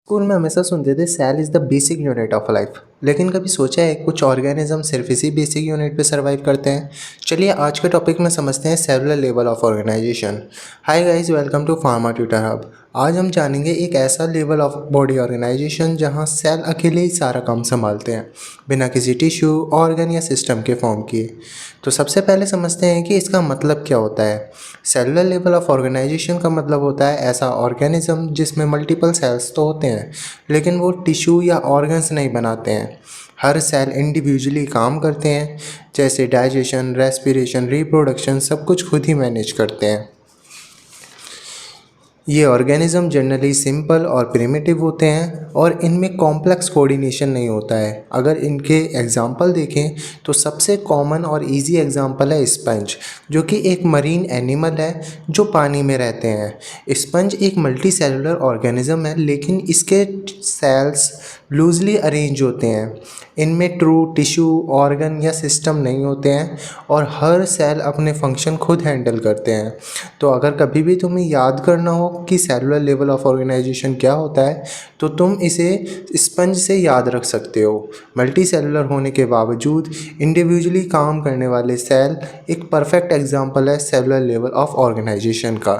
School में हमेशा सुनते थे cell is the basic unit of life. लेकिन कभी सोचा है कुछ ऑर्गेनिज्म सिर्फ इसी बेसिक यूनिट पे सरवाइव करते हैं। चलिए आज के टॉपिक में समझते हैं cellular level of organization. Hi guys, welcome to Pharma Tutor Hub. आज हम जानेंगे एक ऐसा लेवल ऑफ बॉडी ऑर्गेनाइजेशन जहां सेल अकेले ही सारा काम संभालते हैं, बिना किसी टिश्यू, ऑर्गन या सिस्टम के फॉर्म किए। तो सबसे पहले समझते हैं कि इसका मतलब क्या होता है। सेलुलर लेवल ऑफ ऑर्गेनाइजेशन का मतलब होता है ऐसा ऑर्गेनिज्म जिसमें मल्टीपल सेल्स तो होते हैं, लेकिन वो टिश्यू या ऑर्गन्स नहीं बनाते हैं। हर सेल इंडिविजुअली काम करते हैं, जैसे डाइजेशन, रेस्पिरेशन, रिप्रोडक्शन सब कुछ खुद ही मैनेज करते हैं। ये ऑर्गेनिज्म जनरली सिंपल और प्रिमिटिव होते हैं और इनमें कॉम्प्लेक्स कोऑर्डिनेशन नहीं होता है। अगर इनके एग्जाम्पल देखें तो सबसे कॉमन और इजी एग्जाम्पल है स्पंज, जो कि एक मरीन एनिमल है जो पानी में रहते हैं। स्पंज एक मल्टी सेलुलर ऑर्गेनिज्म है, लेकिन इसके सेल्स लूजली अरेंज होते हैं। इनमें ट्रू टिश्यू, ऑर्गन या सिस्टम नहीं होते हैं और हर सेल अपने फंक्शन खुद हैंडल करते हैं। तो अगर कभी भी तुम्हें याद करना हो कि सेलुलर लेवल ऑफ ऑर्गेनाइजेशन क्या होता है, तो तुम इसे स्पंज से याद रख सकते हो। मल्टी सेलुलर होने के बावजूद इंडिविजुअली काम करने वाले सेल एक परफेक्ट एग्जाम्पल है सेलुलर लेवल ऑफ ऑर्गेनाइजेशन का।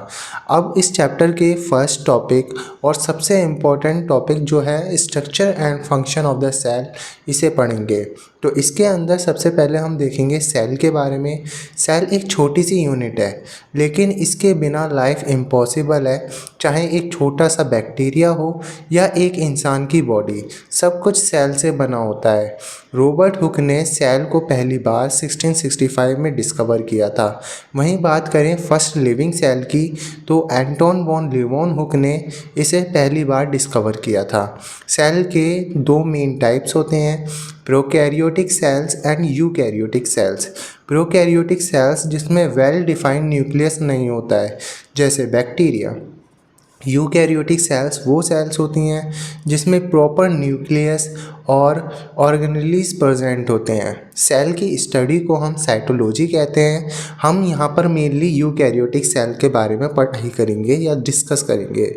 अब इस चैप्टर के फर्स्ट टॉपिक और सबसे इम्पोर्टेंट टॉपिक जो है structure and function of the cell, इसे पढ़ेंगे। तो इसके अंदर सबसे पहले हम देखेंगे सेल के बारे में। सेल एक छोटी सी यूनिट है, लेकिन इसके बिना लाइफ इम्पॉसिबल है। चाहे एक छोटा सा बैक्टीरिया हो या एक इंसान की बॉडी, सब कुछ सेल से बना होता है। रॉबर्ट हुक ने सेल को पहली बार 1665 में डिस्कवर किया था। वहीं बात करें फर्स्ट लिविंग सेल की, तो एंटोन वॉन लीवोनहुक ने इसे पहली बार डिस्कवर किया था। सेल के दो मेन टाइप्स होते हैं, prokaryotic cells and eukaryotic cells. Prokaryotic cells जिसमें वेल डिफाइंड न्यूक्लियस नहीं होता है, जैसे बैक्टीरिया। यूकैरियोटिक सेल्स वो सेल्स होती हैं जिसमें प्रॉपर न्यूक्लियस और ऑर्गेनेलीज प्रेजेंट होते हैं। सेल की स्टडी को हम साइटोलॉजी कहते हैं। हम यहाँ पर मेनली यूकैरियोटिक सेल के बारे में पढ़ाई करेंगे या डिस्कस करेंगे,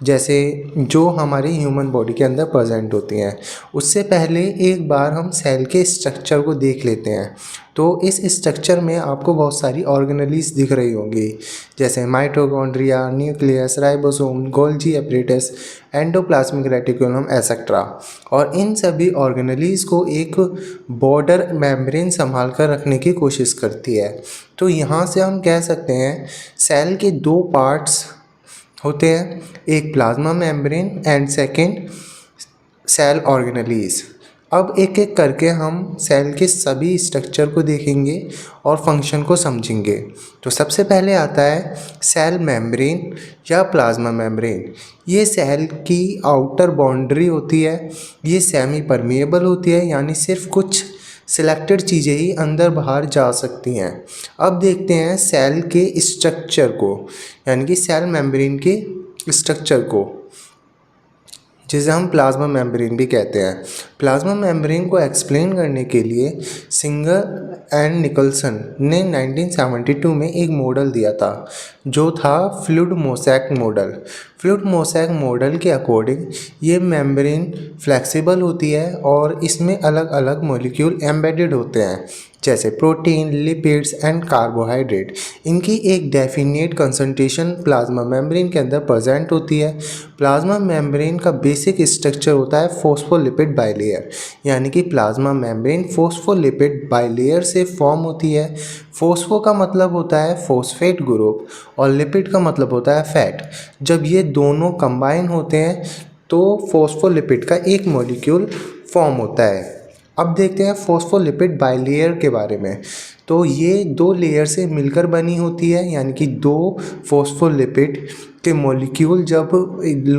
जैसे जो हमारी ह्यूमन बॉडी के अंदर प्रेजेंट होती हैं। उससे पहले एक बार हम सेल के स्ट्रक्चर को देख लेते हैं। तो इस स्ट्रक्चर में आपको बहुत सारी ऑर्गेनेलीज दिख रही होंगी, जैसे mitochondria, nucleus, ribosome, Golgi apparatus, endoplasmic reticulum etcetera. और इन सभी ऑर्गेनेलीज को एक बॉर्डर मेम्ब्रेन संभाल कर रखने की कोशिश करती है। तो यहाँ से हम कह सकते हैं सेल के दो पार्ट्स होते हैं, एक plasma membrane and second cell organelles. अब एक एक करके हम सेल के सभी स्ट्रक्चर को देखेंगे और फंक्शन को समझेंगे। तो सबसे पहले आता है सेल मेम्ब्रेन या प्लाज्मा मेम्ब्रेन। ये सेल की आउटर बाउंड्री होती है। ये सेमी परमिएबल होती है, यानी सिर्फ कुछ सिलेक्टेड चीज़ें ही अंदर बाहर जा सकती हैं। अब देखते हैं सेल के स्ट्रक्चर को, यानी कि सेल मेम्ब्रेन के स्ट्रक्चर को, जिसे हम प्लाज्मा मेम्ब्रेन भी कहते हैं। प्लाज्मा मेम्ब्रेन को एक्सप्लेन करने के लिए सिंगर एंड निकलसन ने 1972 में एक मॉडल दिया था, जो था fluid mosaic model. Fluid mosaic model के अकॉर्डिंग ये मेम्ब्रेन फ्लेक्सिबल होती है और इसमें अलग अलग मॉलिक्यूल एम्बेडेड होते हैं, जैसे प्रोटीन, लिपिड्स एंड कार्बोहाइड्रेट। इनकी एक डेफिनेट कंसंट्रेशन प्लाज्मा मेम्ब्रेन के अंदर प्रेजेंट होती है। प्लाज्मा मेम्ब्रेन का बेसिक स्ट्रक्चर होता है फॉस्फोलिपिड बाइलेयर, यानी कि प्लाज्मा मेम्ब्रेन फॉस्फोलिपिड बाइलेयर से फॉर्म होती है। फॉस्फो का मतलब होता है फॉस्फेट ग्रुप और लिपिड का मतलब होता है फैट। जब ये दोनों कंबाइन होते हैं तो फॉस्फोलिपिड का एक मॉलिक्यूल फॉर्म होता है। अब देखते हैं फॉस्फोलिपिड बाइलेयर के बारे में। तो ये दो लेयर से मिलकर बनी होती है, यानी कि दो फॉस्फोलिपिड के मॉलिक्यूल जब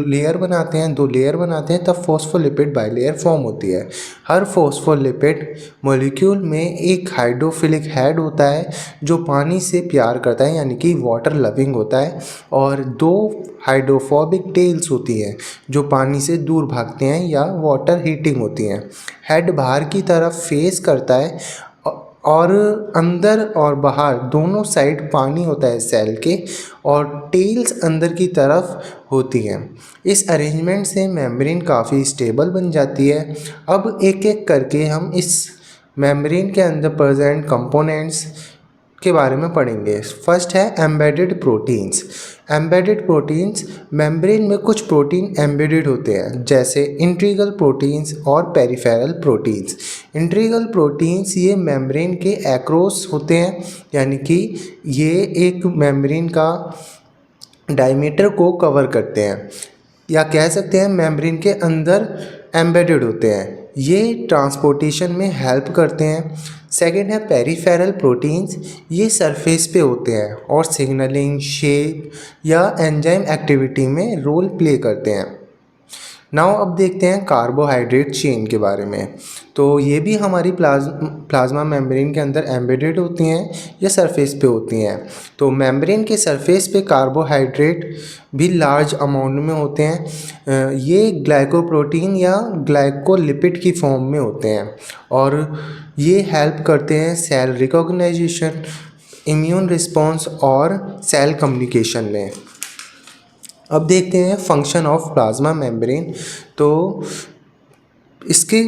लेयर बनाते हैं, दो लेयर बनाते हैं, तब फॉस्फोलिपिड बाइलेयर फॉर्म होती है। हर फॉस्फोलिपिड मॉलिक्यूल में एक हाइड्रोफिलिक हेड होता है जो पानी से प्यार करता है, यानी कि वाटर लविंग होता है, और दो हाइड्रोफोबिक टेल्स होती हैं जो पानी से दूर भागते हैं या वाटर हीटिंग होती हैं। हेड बाहर की तरफ फेस करता है और अंदर और बाहर दोनों साइड पानी होता है सेल के, और टेल्स अंदर की तरफ होती हैं। इस अरेंजमेंट से मेम्ब्रेन काफ़ी स्टेबल बन जाती है। अब एक एक करके हम इस मेम्ब्रेन के अंदर प्रेजेंट कंपोनेंट्स के बारे में पढ़ेंगे। फर्स्ट है embedded proteins. Embedded proteins, membrane में कुछ प्रोटीन एम्बेडेड होते हैं, जैसे इंट्रीगल प्रोटीन्स और पेरिफेरल प्रोटीन्स। इंट्रीगल प्रोटीन्स ये मेम्ब्रेन के एक्रोस होते हैं, यानी कि ये एक मेम्ब्रेन का डायमीटर को कवर करते हैं, या कह सकते हैं मेम्ब्रेन के अंदर एम्बेडेड होते हैं। ये ट्रांसपोर्टेशन में हेल्प करते हैं। सेकेंड है पेरिफेरल प्रोटीन्स। ये सरफेस पे होते हैं और सिग्नलिंग, शेप या एंजाइम एक्टिविटी में रोल प्ले करते हैं। नाउ अब देखते हैं कार्बोहाइड्रेट चेन के बारे में। तो ये भी हमारी प्लाज्मा मेम्ब्रेन के अंदर एम्बेडेड होती हैं या सरफेस पे होती हैं। तो मेम्ब्रेन के सरफेस पे कार्बोहाइड्रेट भी लार्ज अमाउंट में होते हैं। ये ग्लाइकोप्रोटीन या ग्लाइकोलिपिड की फॉर्म में होते हैं, और ये हेल्प करते हैं सेल रिकॉग्नाइजेशन, इम्यून रिस्पॉन्स और सेल कम्युनिकेशन में। अब देखते हैं फंक्शन ऑफ प्लाज्मा मेम्ब्रेन। तो इसके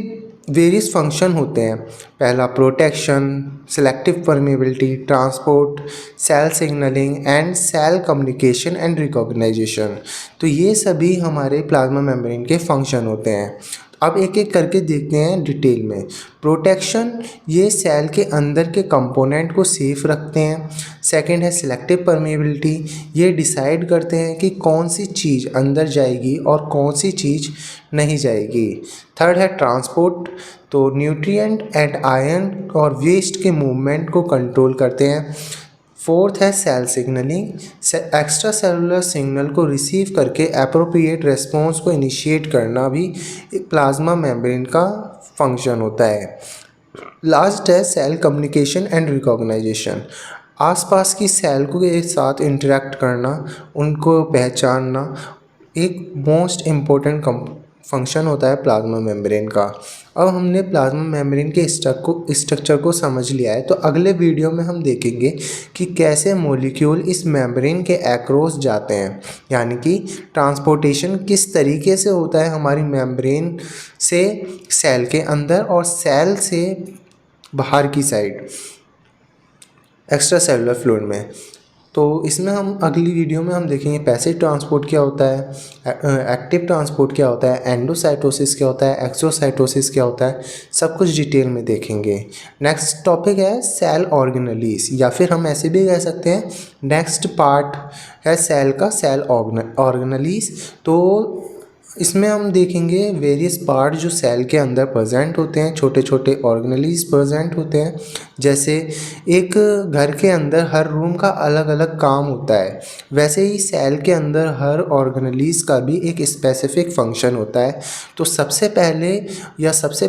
वेरियस फंक्शन होते हैं। पहला protection, selective permeability, transport, cell signaling and cell communication and recognization. तो ये सभी हमारे प्लाज्मा मेम्ब्रेन के फंक्शन होते हैं। अब एक एक करके देखते हैं डिटेल में। प्रोटेक्शन, ये सेल के अंदर के कंपोनेंट को सेफ रखते हैं। सेकंड है सिलेक्टिव परमेबिलिटी, ये डिसाइड करते हैं कि कौन सी चीज़ अंदर जाएगी और कौन सी चीज़ नहीं जाएगी। थर्ड है ट्रांसपोर्ट, तो न्यूट्रिएंट एंड आयन और वेस्ट के मूवमेंट को कंट्रोल करते हैं। फोर्थ है cell signaling, extracellular signal को रिसीव करके एप्रोप्रिएट रेस्पॉन्स को इनिशिएट करना भी एक प्लाज्मा मेम्ब्रेन का फंक्शन होता है। लास्ट है सेल कम्युनिकेशन एंड रिकॉग्नाइजेशन, आसपास की सेल को एक साथ इंटरेक्ट करना, उनको पहचानना एक मोस्ट इम्पोर्टेंट फंक्शन होता है प्लाज्मा मेम्ब्रेन का। अब हमने प्लाज्मा मेम्ब्रेन के स्ट्रक्चर को समझ लिया है, तो अगले वीडियो में हम देखेंगे कि कैसे मॉलिक्यूल इस मेम्ब्रेन के एक्रॉस जाते हैं, यानी कि ट्रांसपोर्टेशन किस तरीके से होता है हमारी मेम्ब्रेन से सेल के अंदर और सेल से बाहर की साइड एक्स्ट्रा सेलुलर फ्लूइड में। तो इसमें हम अगली वीडियो में हम देखेंगे पैसिव ट्रांसपोर्ट क्या होता है, एक्टिव ट्रांसपोर्ट क्या होता है, एंडोसाइटोसिस क्या होता है, एक्सोसाइटोसिस क्या होता है, सब कुछ डिटेल में देखेंगे। नेक्स्ट टॉपिक है सेल ऑर्गेनेलीज, या फिर हम ऐसे भी कह सकते हैं नेक्स्ट पार्ट है सेल का सेल ऑर्गेनेलीज। तो इसमें हम देखेंगे वेरियस पार्ट जो सेल के अंदर प्रेजेंट होते हैं, छोटे छोटे ऑर्गेनेलीज प्रेजेंट होते हैं। जैसे एक घर के अंदर हर रूम का अलग अलग काम होता है, वैसे ही सेल के अंदर हर ऑर्गेनेलीज का भी एक स्पेसिफिक फंक्शन होता है। तो सबसे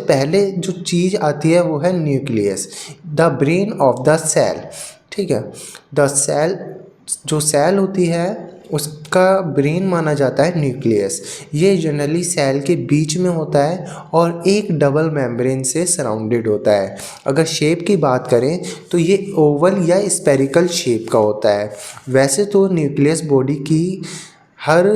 पहले जो चीज़ आती है वो है nucleus, the brain of the cell. ठीक है, द सेल, जो सेल होती है उसका ब्रेन माना जाता है न्यूक्लियस। ये जनरली सेल के बीच में होता है और एक डबल मेम्ब्रेन से सराउंडेड होता है। अगर शेप की बात करें तो ये ओवल या स्पेरिकल शेप का होता है। वैसे तो न्यूक्लियस बॉडी की हर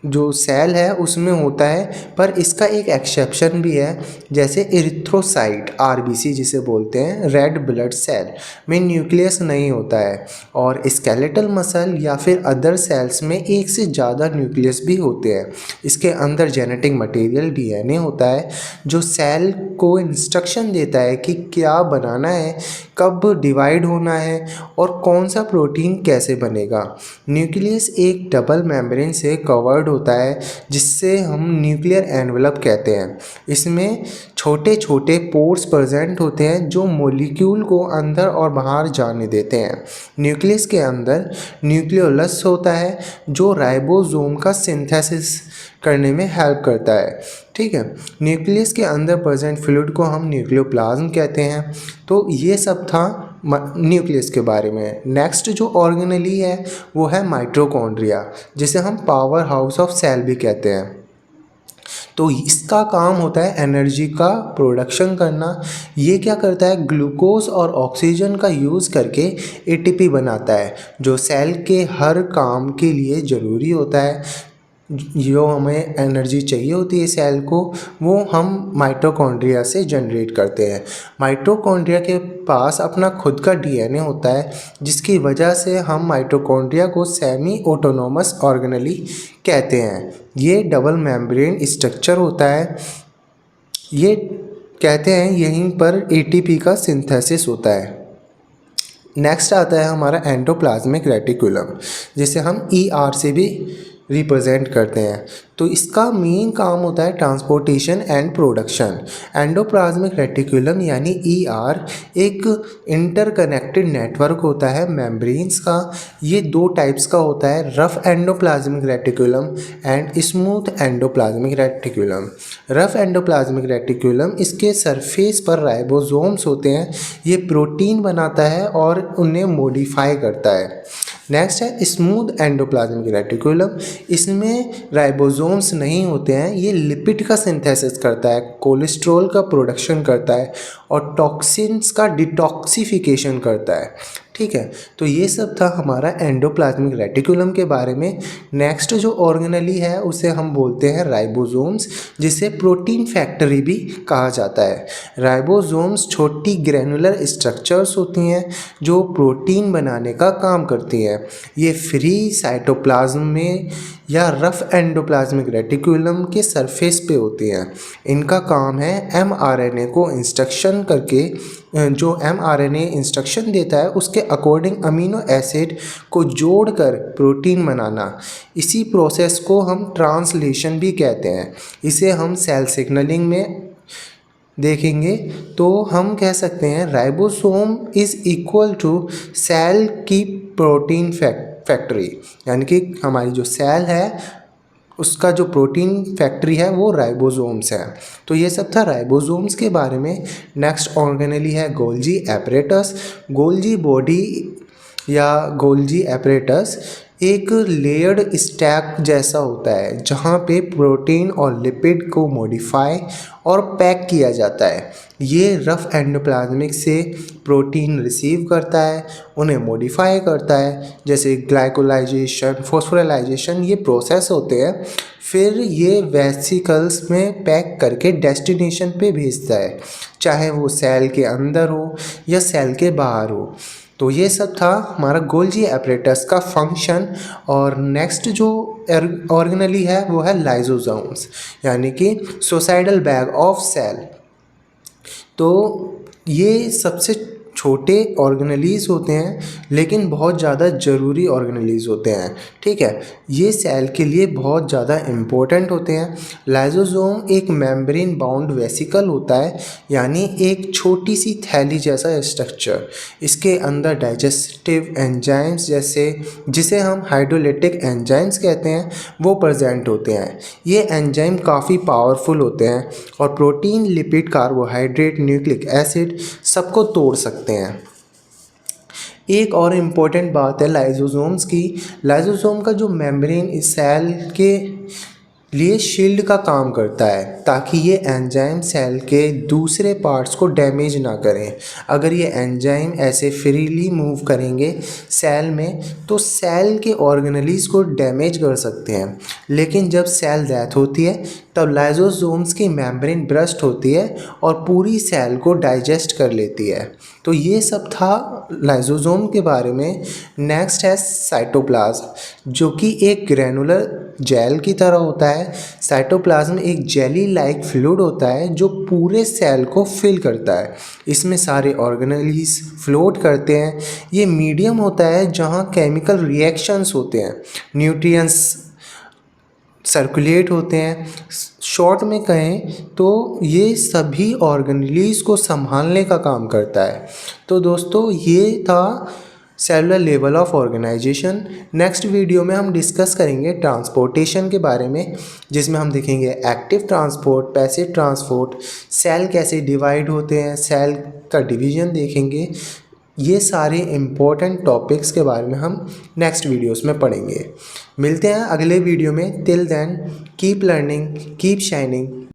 जो सेल है उसमें होता है, पर इसका एक एक्सेप्शन भी है, जैसे इरिथ्रोसाइट आरबीसी जिसे बोलते हैं, रेड ब्लड सेल में न्यूक्लियस नहीं होता है। और स्केलेटल मसल या फिर अदर सेल्स में एक से ज़्यादा न्यूक्लियस भी होते हैं। इसके अंदर जेनेटिक मटेरियल डीएनए होता है जो सेल को इंस्ट्रक्शन देता है कि क्या बनाना है, कब डिवाइड होना है और कौन सा प्रोटीन कैसे बनेगा। न्यूक्लियस एक डबल मेम्ब्रेन से कवर्ड होता है जिससे हम न्यूक्लियर एनवेलप कहते हैं। इसमें छोटे छोटे पोर्स प्रेजेंट होते हैं जो मॉलिक्यूल को अंदर और बाहर जाने देते हैं। न्यूक्लियस के अंदर न्यूक्लियोलस होता है जो राइबोसोम का सिंथेसिस करने में हेल्प करता है। ठीक है, न्यूक्लियस के अंदर प्रेजेंट फ्लूइड को हम न्यूक्लियोप्लाज्म कहते हैं। तो ये सब था न्यूक्लियस के बारे में। नेक्स्ट जो ऑर्गेनेली है वो है माइटोकॉन्ड्रिया, जिसे हम पावर हाउस ऑफ सेल भी कहते हैं। तो इसका काम होता है एनर्जी का प्रोडक्शन करना। ये क्या करता है, ग्लूकोज और ऑक्सीजन का यूज़ करके एटीपी बनाता है, जो सेल के हर काम के लिए ज़रूरी होता है। जो हमें एनर्जी चाहिए होती है सेल को, वो हम माइटोकॉन्ड्रिया से जनरेट करते हैं। माइटोकॉन्ड्रिया के पास अपना खुद का डीएनए होता है, जिसकी वजह से हम माइटोकॉन्ड्रिया को सेमी ऑटोनोमस ऑर्गेनेली कहते हैं। ये डबल मेम्ब्रेन स्ट्रक्चर होता है। ये कहते हैं यहीं पर एटीपी का सिंथेसिस होता है। नेक्स्ट आता है हमारा एंडोप्लाज्मिक रेटिकुलम, जिसे हम ईआर से भी रिप्रेजेंट करते हैं। तो इसका मेन काम होता है transportation and production. Endoplasmic reticulum यानी ईआर एक इंटरकनेक्टेड नेटवर्क होता है मेम्ब्रेन्स का। ये दो टाइप्स का होता है, rough endoplasmic reticulum and smooth endoplasmic reticulum. Rough endoplasmic reticulum, इसके सरफेस पर राइबोसोम्स होते हैं। ये प्रोटीन बनाता है और उन्हें मॉडिफाई करता है। नेक्स्ट है स्मूथ एंडोप्लाज्मिक रेटिकुलम। इसमें राइबोसोम्स नहीं होते हैं, ये लिपिड का सिंथेसिस करता है, कोलेस्ट्रॉल का प्रोडक्शन करता है और टॉक्सिन्स का डिटॉक्सिफिकेशन करता है। ठीक है, तो ये सब था हमारा एंडोप्लाज्मिक रेटिकुलम के बारे में। नेक्स्ट जो ऑर्गेनेली है उसे हम बोलते हैं राइबोसोम्स, जिसे प्रोटीन फैक्ट्री भी कहा जाता है। राइबोसोम्स छोटी ग्रैनुलर स्ट्रक्चर्स होती हैं जो प्रोटीन बनाने का काम करती हैं। ये फ्री साइटोप्लाज्म में या रफ एंडोप्लाज्मिक रेटिकुलम के सरफेस पे होती हैं। इनका काम है एमआरएनए को इंस्ट्रक्शन करके, जो एमआरएनए इंस्ट्रक्शन देता है उसके अकॉर्डिंग अमीनो एसिड को जोड़कर प्रोटीन बनाना। इसी प्रोसेस को हम ट्रांसलेशन भी कहते हैं। इसे हम सेल सिग्नलिंग में देखेंगे तो हम कह सकते हैं ribosome is equal to cell की प्रोटीन फैक्ट्री, यानी कि हमारी जो सेल है उसका जो प्रोटीन फैक्ट्री है वो राइबोसोम्स है। तो ये सब था राइबोसोम्स के बारे में। नेक्स्ट ऑर्गेनेली है गोल्जी एपरेटस। गोल्जी बॉडी या गोल्जी एपरेटस एक लेयर्ड स्टैक जैसा होता है, जहाँ पे प्रोटीन और लिपिड को मॉडिफाई और पैक किया जाता है। ये रफ एंडोप्लाज्मिक से प्रोटीन रिसीव करता है, उन्हें मॉडिफाई करता है, जैसे ग्लाइकोलाइजेशन, फॉस्फोराइलेशन, ये प्रोसेस होते हैं। फिर ये वेसिकल्स में पैक करके डेस्टिनेशन पे भेजता है, चाहे वो सेल के अंदर हो या सेल के बाहर हो। तो ये सब था हमारा गोल्जी एपरेटस का फंक्शन। और नेक्स्ट जो ऑर्गेनेली है वो है लाइसोसोम्स, यानी कि सुसाइडल बैग ऑफ सेल। तो ये सबसे छोटे ऑर्गेनेलीज होते हैं, लेकिन बहुत ज़्यादा ज़रूरी ऑर्गेनेलीज होते हैं। ठीक है, ये सेल के लिए बहुत ज़्यादा इम्पोर्टेंट होते हैं। लाइसोसोम एक मेम्ब्रेन बाउंड वेसिकल होता है, यानी एक छोटी सी थैली जैसा स्ट्रक्चर। इसके अंदर डाइजेस्टिव एंजाइम्स जैसे, जिसे हम हाइड्रोलिटिक एंजाइम्स कहते हैं, वो प्रेजेंट होते हैं। ये एंजाइम काफ़ी पावरफुल होते हैं और protein, lipid, carbohydrate, nucleic acid सबको तोड़ सकते हैं। एक और इम्पोर्टेंट बात है लाइसोसोम्स की। लाइसोसोम का जो मेम्ब्रेन इस सेल के लिए शील्ड का काम करता है, ताकि ये एंजाइम सेल के दूसरे पार्ट्स को डैमेज ना करें। अगर ये एंजाइम ऐसे फ्रीली मूव करेंगे सेल में तो सेल के ऑर्गेनेलीज को डैमेज कर सकते हैं। लेकिन जब सेल डेथ होती है तब लाइसोसोम्स की मेम्ब्रेन ब्रस्ट होती है और पूरी सेल को डाइजेस्ट कर लेती है। तो ये सब था लाइसोसोम के बारे में। नेक्स्ट है साइटोप्लाज्म, जो कि एक ग्रैनुलर जेल की तरह होता है। साइटोप्लाज्म एक जेली लाइक फ्लूइड होता है जो पूरे सेल को फिल करता है। इसमें सारे ऑर्गेनेलीज फ्लोट करते हैं। ये मीडियम होता है जहाँ केमिकल रिएक्शंस होते हैं, न्यूट्रिएंट्स सर्कुलेट होते हैं। शॉर्ट में कहें तो ये सभी ऑर्गेनेलीज को संभालने का काम करता है। तो दोस्तों ये था cellular level of organization. Next video में हम डिस्कस करेंगे ट्रांसपोर्टेशन के बारे में, जिसमें हम देखेंगे active transport, passive transport, cell कैसे डिवाइड होते हैं, सेल का डिवीजन देखेंगे। ये सारे इम्पोर्टेंट टॉपिक्स के बारे में हम नेक्स्ट वीडियोस में पढ़ेंगे। मिलते हैं अगले वीडियो में। Till then keep learning, keep shining.